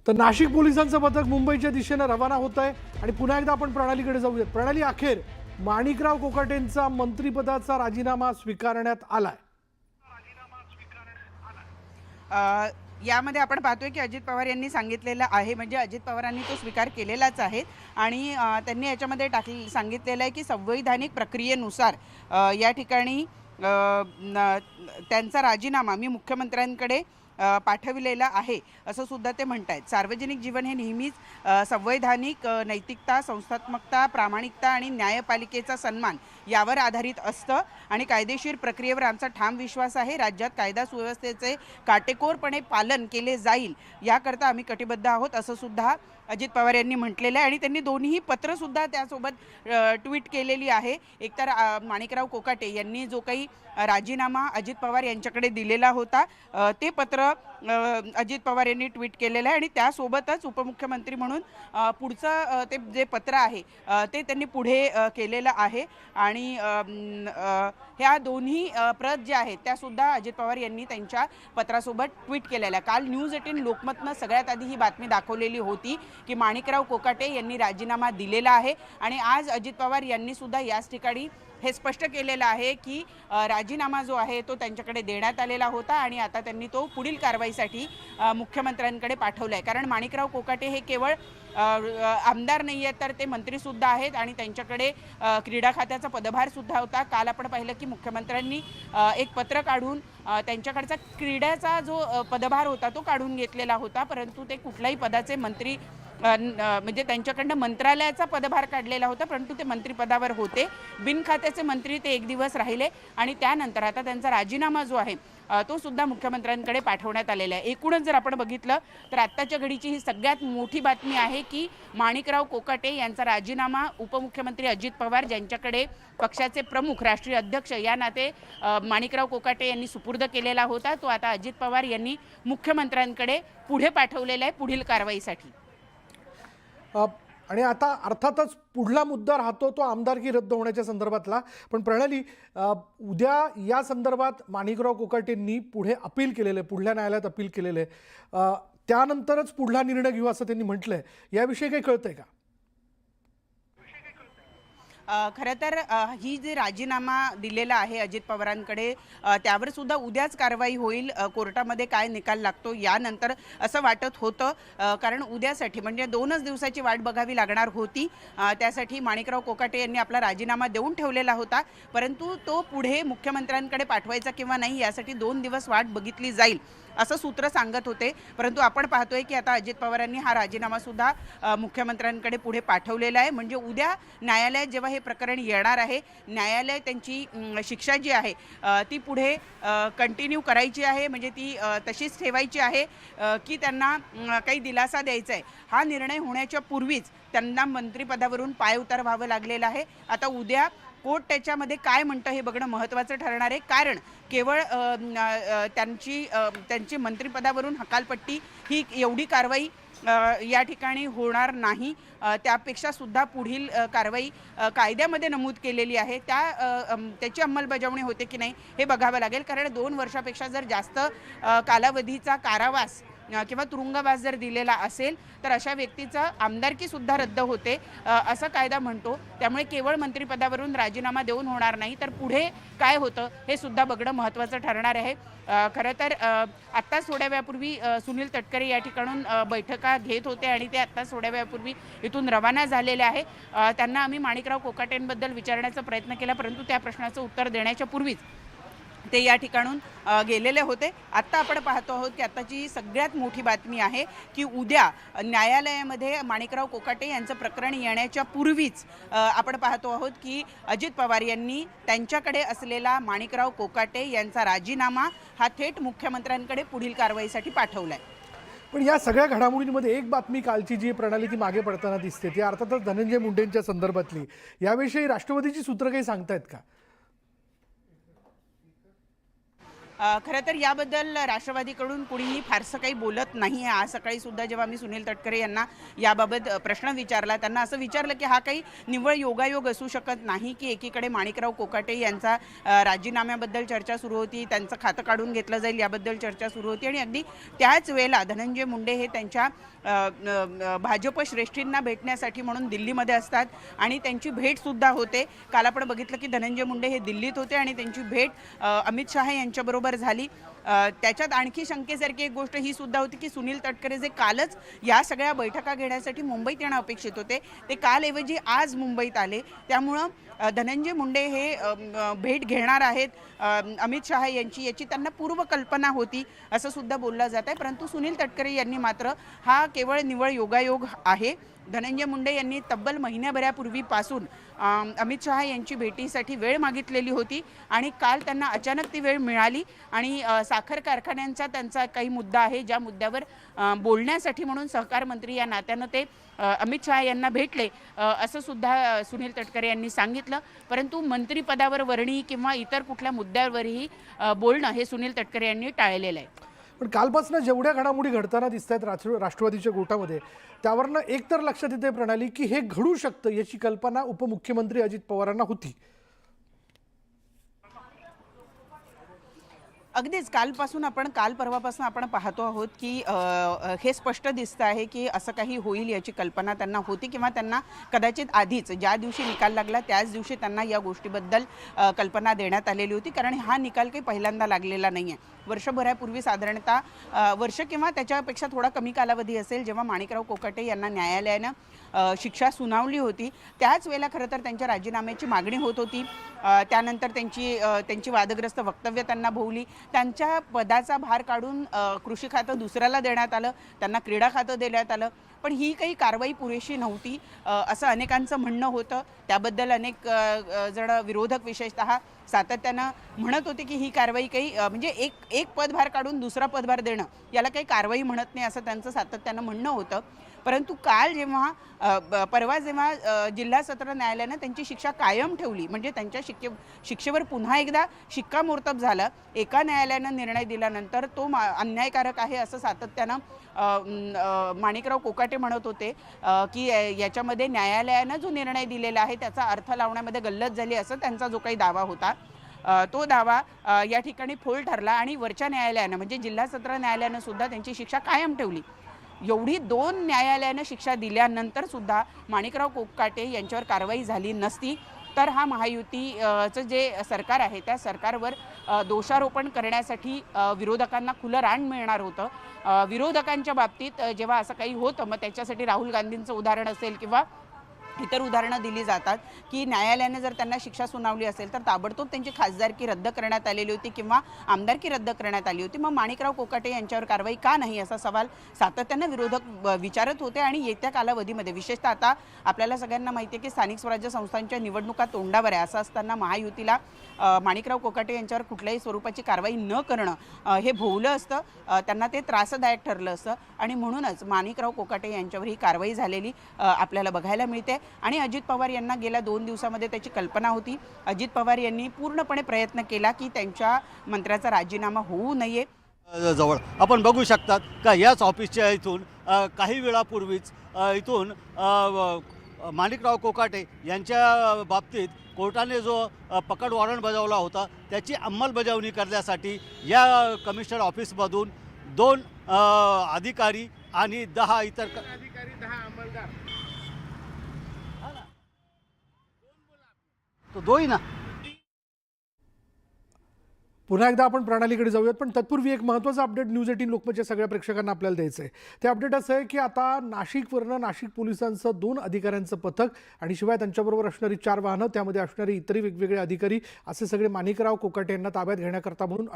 तर नाशिक पोलिसांचं पथक मुंबईच्या दिशेने रवाना होत आहे आणि पुन्हा एकदा आपण प्रणालीकडे जाऊयात। प्रणाली, अखेर माणिकराव कोकाटेंचा मंत्रिपदाचा राजीनामा स्वीकारण्यात आलाय। यामध्ये आपण पाहतोय की अजित पवार यांनी सांगितलेलं आहे, म्हणजे अजित पवारांनी तो स्वीकार केलेलाच आहे आणि त्यांनी याच्यामध्ये सांगितलेलं आहे की संवैधानिक प्रक्रियेनुसार या ठिकाणी त्यांचा राजीनामा मी मुख्यमंत्र्यांकडे पाठविलेला आहे असं सुद्धा ते म्हणतायत। सार्वजनिक जीवन हे नेहमीच संवैधानिक नैतिकता, संस्थात्मकता, प्रामाणिकता आणि न्यायपालिकेचा सन्मान यावर आधारित असतं आणि कायदेशीर प्रक्रियेवर आमचा ठाम विश्वास आहे। राज्यात कायदा सुव्यवस्थेचे काटेकोरपणे पालन केले जाईल याकरता आम्ही कटिबद्ध आहोत असं सुद्धा अजित पवार यांनी म्हटलेलं आहे आणि त्यांनी दोन्ही पत्रसुद्धा त्यासोबत ट्विट केलेली आहे। एकतर माणिकराव कोकाटे यांनी जो काही राजीनामा अजित पवार यांच्याकडे दिलेला होता ते पत्र अजित पवार यांनी ट्विट केलेलं आहे आणि त्यासोबतच उपमुख्यमंत्री म्हणून पुढचं ते जे पत्र आहे ते त्यांनी पुढे केलेलं आहे आणि ह्या दोन्ही प्रत ज्या आहेत त्यासुद्धा अजित पवार यांनी त्यांच्या पत्रासोबत ट्विट केलेल्या। काल न्यूज 18 लोकमतनं सगळ्यात आधी ही बातमी दाखवलेली होती की माणिकराव कोकाटे यांनी राजीनामा दिलेला आहे आणि आज अजित पवार यांनी सुद्धा याच ठिकाणी हे स्पष्ट केलेलं आहे की राजीनामा जो आहे तो त्यांच्याकडे देण्यात आलेला होता आणि आता त्यांनी तो पुढील कारवाईसाठी मुख्यमंत्र्यांकडे पाठवला आहे। कारण माणिकराव कोकाटे हे केवळ आमदार नाही आहेत तर ते मंत्रीसुद्धा आहेत आणि त्यांच्याकडे क्रीडा खात्याचा पदभारसुद्धा होता। काल आपण पाहिलं की मुख्यमंत्र्यांनी एक पत्र काढून त्यांच्याकडचा क्रीडाचा जो पदभार होता तो काढून घेतलेला होता, परंतु ते कुठल्याही पदाचे मंत्री म्हणजे त्यांच्याकडनं मंत्रालयाचा पदभार काढलेला होता, परंतु ते मंत्रिपदावर होते। बिनखात्याचे मंत्री ते एक दिवस राहिले आणि त्यानंतर आता त्यांचा राजीनामा जो आहे तो सुद्धा मुख्यमंत्र्यांकडे पाठवण्यात आलेला आहे। एकूणच जर आपण बघितलं तर आत्ताच्या घडीची ही सगळ्यात मोठी बातमी आहे की माणिकराव कोकाटे यांचा राजीनामा उपमुख्यमंत्री अजित पवार ज्यांच्याकडे पक्षाचे प्रमुख राष्ट्रीय अध्यक्ष या नाते माणिकराव कोकाटे यांनी सुपूर्द केलेला होता तो आता अजित पवार यांनी मुख्यमंत्र्यांकडे पुढे पाठवलेला आहे पुढील कारवाईसाठी। आणि आता अर्थातच पुढला मुद्दा राहतो तो आमदारकी रद्द होण्याच्या संदर्भातला। पण प्रणाली, उद्या या संदर्भात माणिकराव कोकाटेंनी पुढे अपील केलेले, पुढल्या न्यायालयात अपील केलेले, त्यानंतरच पुढला निर्णय घेऊ असं त्यांनी म्हटलंय। याविषयी काही कळतंय का? खरं तर ही जे राजीनामा दिलेला आहे अजित पवारांकडे त्यावर सुद्धा उद्याच कारवाई होईल। कोर्टामध्ये काय निकाल लागतो यानंतर असं वाटत होतं, कारण उद्यासाठी म्हणजे 2च दिवसाची वाट बघावी लागणार होती। त्यासाठी माणिकराव कोकाटे यांनी आपला राजीनामा देऊन ठेवलेला होता, परंतु तो पुढे मुख्यमंत्र्यांकडे पाठवायचा किंवा नाही यासाठी 2 दिवस वाट बघितली जाईल असं सूत्र सांगत होते। परंतु आपण पाहतोय की आता अजित पवारांनी हा राजीनामा सुद्धा मुख्यमंत्र्यांकडे पुढे पाठवलेला आहे। म्हणजे उद्या न्यायालयात जेव्हा हे प्रकरण येणार आहे, न्यायालय त्यांची शिक्षा जी आहे ती पुढे कंटिन्यू करायची आहे, म्हणजे ती तशीच ठेवायची आहे की त्यांना काही दिलासा द्यायचा आहे, हा निर्णय होण्याच्या पूर्वीच त्यांना मंत्रिपदावरून पायउतार व्हावं लागलेलं आहे। आता उद्या कोर्ट त्याच्यामध्ये काय म्हणतं हे बघणं महत्त्वाचं ठरणार आहे, कारण केवळ त्यांची मंत्रिपदावरून हकालपट्टी ही एवढी कारवाई या ठिकाणी होणार नाही, त्यापेक्षा सुद्धा पुढील कारवाई कायद्यामध्ये नमूद केलेली आहे त्याची अंमलबजावणी होते की नाही हे बघावं लागेल। कारण 2 वर्षापेक्षा जर जास्त कालावधीचा कारावास किंवा तुरुंगवास जर दिलेला असेल तर अशा व्यक्तीचं आमदारकीसुद्धा रद्द होते असं कायदा म्हणतो। त्यामुळे केवळ मंत्रिपदावरून राजीनामा देऊन होणार नाही, तर पुढे काय होतं हे सुद्धा बघणं महत्त्वाचं ठरणार आहे। खरं तर आत्ताच थोड्या वेळापूर्वी सुनील तटकरे या ठिकाणून बैठका घेत होते आणि ते आत्ताच थोड्या वेळापूर्वी इथून रवाना झालेले आहे। त्यांना आम्ही माणिकराव कोकाटेंबद्दल विचारण्याचा प्रयत्न केला, परंतु त्या प्रश्नाचं उत्तर देण्याच्या पूर्वीच ते या ठिकाणून गेलेले होते। आत्ता आपण पाहतो आहोत की आत्ताची सगळ्यात मोठी बातमी आहे की उद्या न्यायालयामध्ये माणिकराव कोकाटे यांचं प्रकरण येण्याच्या पूर्वीच आपण पाहतो आहोत की अजित पवार यांनी त्यांच्याकडे असलेला माणिकराव कोकाटे यांचा राजीनामा हा थेट मुख्यमंत्र्यांकडे पुढील कारवाईसाठी पाठवला आहे। पण या सगळ्या घडामोडींमध्ये एक बातमी कालची जी प्रणाली ती मागे पडताना दिसते ती अर्थातच धनंजय मुंडेंच्या संदर्भातली। याविषयी राष्ट्रवादीची सूत्र काही सांगतायत का? खरं तर याबद्दल राष्ट्रवादीकडून कुणीही फारसं काही बोलत नाही आहे. आज सकाळी सुद्धा जेव्हा मी सुनील तटकरे यांना याबाबत प्रश्न विचारला, त्यांना असं विचारलं की हा काही निव्वळ योगायोग असू शकत नाही की एकीकडे माणिकराव कोकाटे यांचा राजीनाम्याबद्दल चर्चा सुरू होती, त्यांचं खातं काढून घेतलं जाईल याबद्दल चर्चा सुरू होती आणि अगदी त्याच वेळेला धनंजय मुंडे हे त्यांच्या भाजप श्रेष्ठींना भेटण्यासाठी म्हणून दिल्लीमध्ये असतात आणि त्यांची भेटसुद्धा होते. काल आपण बघितलं की धनंजय मुंडे हे दिल्लीत होते आणि त्यांची भेट अमित शहा यांच्याबरोबर झाली. त्याच्यात आणखी शंकेसारखी एक गोष्ट ही सुद्धा होती की सुनील तटकरे जे कालच या सगळ्या बैठका घेण्यासाठी मुंबईत येणं अपेक्षित होते, ते कालऐवजी आज मुंबईत आले. त्यामुळं धनंजय मुंडे हे भेट घेणार आहेत अमित शहा यांची, याची त्यांना पूर्वकल्पना होती असं सुद्धा बोललं जात आहे. परंतु सुनील तटकरे यांनी मात्र हा केवळ निव्वळ योगायोग आहे. धनंजय मुंडे यांनी तब्बल महिन्याभरापूर्वीपासून अमित शहा यांची भेटीसाठी वेळ मागितलेली होती आणि काल त्यांना अचानक ती वेळ मिळाली आणि साखर कारखान्यांचा त्यांचा काही मुद्दा आहे, ज्या मुद्द्यावर बोलण्यासाठी म्हणून सहकार मंत्री या नात्यानं ते अमित शहा यांना भेटले असं सुद्धा सुनील तटकरे यांनी सांगितलं. परंतु मंत्रिपदावर वर्णी किंवा इतर कुठल्या मुद्द्यावरही बोलणं हे सुनील तटकरे यांनी टाळलेलं आहे. पण कालपासून जेवढ्या घडामोडी घडताना दिसत आहेत राष्ट्रवादीच्या गोटामध्ये, त्यावरनं एक तर लक्षात येते प्रणाली की हे घडू शकतं याची कल्पना उपमुख्यमंत्री अजित पवारांना होती. अगदीच काल परवापासून आपण पाहतो आहोत की हे स्पष्ट दिसतं आहे की असं काही होईल याची कल्पना त्यांना होती किंवा त्यांना कदाचित आधीच ज्या दिवशी निकाल लागला त्याच दिवशी त्यांना या गोष्टीबद्दल कल्पना देण्यात आलेली होती. कारण हा निकाल काही पहिल्यांदा लागलेला नाही आहे. वर्षभरापूर्वी साधारणतः वर्ष किंवा त्याच्यापेक्षा थोडा कमी कालावधी असेल, जेव्हा माणिकराव कोकाटे यांना न्यायालयानं शिक्षा सुनावली होती, त्याच वेळेला खरं तर त्यांच्या राजीनाम्याची मागणी होत होती. त्यानंतर त्यांची वादग्रस्त वक्तव्य त्यांना भोवली. त्यांच्या पदाचा भार काढून कृषी खातं दुसऱ्याला देण्यात आलं, त्यांना क्रीडा खातं देण्यात आलं. पण ही काही कारवाई पुरेशी नव्हती असं अनेकांचं म्हणणं होतं. त्याबद्दल अनेक जण विरोधक विशेषतः सातत्यानं म्हणत होते की ही कारवाई काही म्हणजे एक पदभार काढून दुसरा पदभार देणं याला काही कारवाई म्हणत नाही असं त्यांचं सातत्यानं म्हणणं होतं. परंतु काल परवा जेव्हा जिल्हा सत्र न्यायालयानं त्यांची शिक्षा कायम ठेवली, म्हणजे त्यांच्या शिक्षेवर पुन्हा एकदा शिक्कामोर्तब झालं. एका न्यायालयानं निर्णय दिल्यानंतर तो अन्यायकारक आहे असं सातत्यानं माणिकराव कोकाटे म्हणत होते की याच्यामध्ये न्यायालयानं जो निर्णय दिलेला आहे त्याचा अर्थ लावण्यामध्ये गल्लत झाली असं त्यांचा जो काही दावा होता, तो दावा या ठिकाणी फोल ठरला आणि वरच्या न्यायालयानं म्हणजे जिल्हा सत्र न्यायालयानं सुद्धा त्यांची शिक्षा कायम ठेवली. एवढी 2 न्यायालयानं शिक्षा दिल्यानंतर सुद्धा माणिकराव कोकाटे यांच्यावर कारवाई झाली नसती तर हा महायुतीचं जे सरकार आहे त्या सरकारवर दोषारोपण करण्यासाठी विरोधकांना खुलं रान मिळणार होतं. विरोधकांच्या बाबतीत जेव्हा असं काही होतं मग त्याच्यासाठी राहुल गांधींचं उदाहरण असेल किंवा इतर उदाहरणं दिली जातात की न्यायालयाने जर त्यांना शिक्षा सुनावली असेल तर ताबडतोब त्यांची खासदारकी रद्द करण्यात आलेली होती किंवा आमदारकी रद्द करण्यात आली होती. मग माणिकराव कोकाटे यांच्यावर कारवाई का नाही असा सवाल सातत्यानं विरोधक विचारत होते. आणि येत्या कालावधीमध्ये विशेषतः आता आपल्याला सगळ्यांना माहिती आहे की स्थानिक स्वराज्य संस्थांच्या निवडणुका तोंडावर आहे. असं असताना महायुतीला माणिकराव कोकाटे यांच्यावर कुठल्याही स्वरूपाची कारवाई न करणं हे भोवलं असतं, त्यांना ते त्रासदायक ठरलं असतं आणि म्हणूनच माणिकराव कोकाटे यांच्यावर ही कारवाई झालेली आपल्याला बघायला मिळते. आणि अजित पवार यांना गेल्या 2 दिवसामध्ये त्याची कल्पना होती. अजित पवार यांनी पूर्णपणे प्रयत्न केला की त्यांच्या मंत्र्याचा राजीनामा होऊ नये. जवळ आपण बघू शकतात का याच ऑफिसच्या इथून काही वेळापूर्वीच इथून माणिकराव कोकाटे यांच्या बाबतीत कोर्टाने जो पकड वॉरंट बजावला होता त्याची अंमलबजावणी करण्यासाठी या कमिशनर ऑफिसमधून 2 अधिकारी आणि 10 इतर अधिकारी 10 अंमलदार तो 2 ना. पुन्हा एकदा आपण प्रणालीकडे जाऊयात, पण तत्पूर्वी एक महत्त्वाचं अपडेट न्यूज 18 लोकमतच्या सगळ्या प्रेक्षकांना आपल्याला द्यायचं आहे. ते अपडेट असं आहे की आता नाशिकवरनं नाशिक पोलिसांचं 2 अधिकाऱ्यांचं पथक आणि शिवाय त्यांच्याबरोबर असणारी 4 वाहनं, त्यामध्ये असणारे इतरही वेगवेगळे अधिकारी असे सगळे माणिकराव कोकाटे यांना ताब्यात घेण्याकरता म्हणून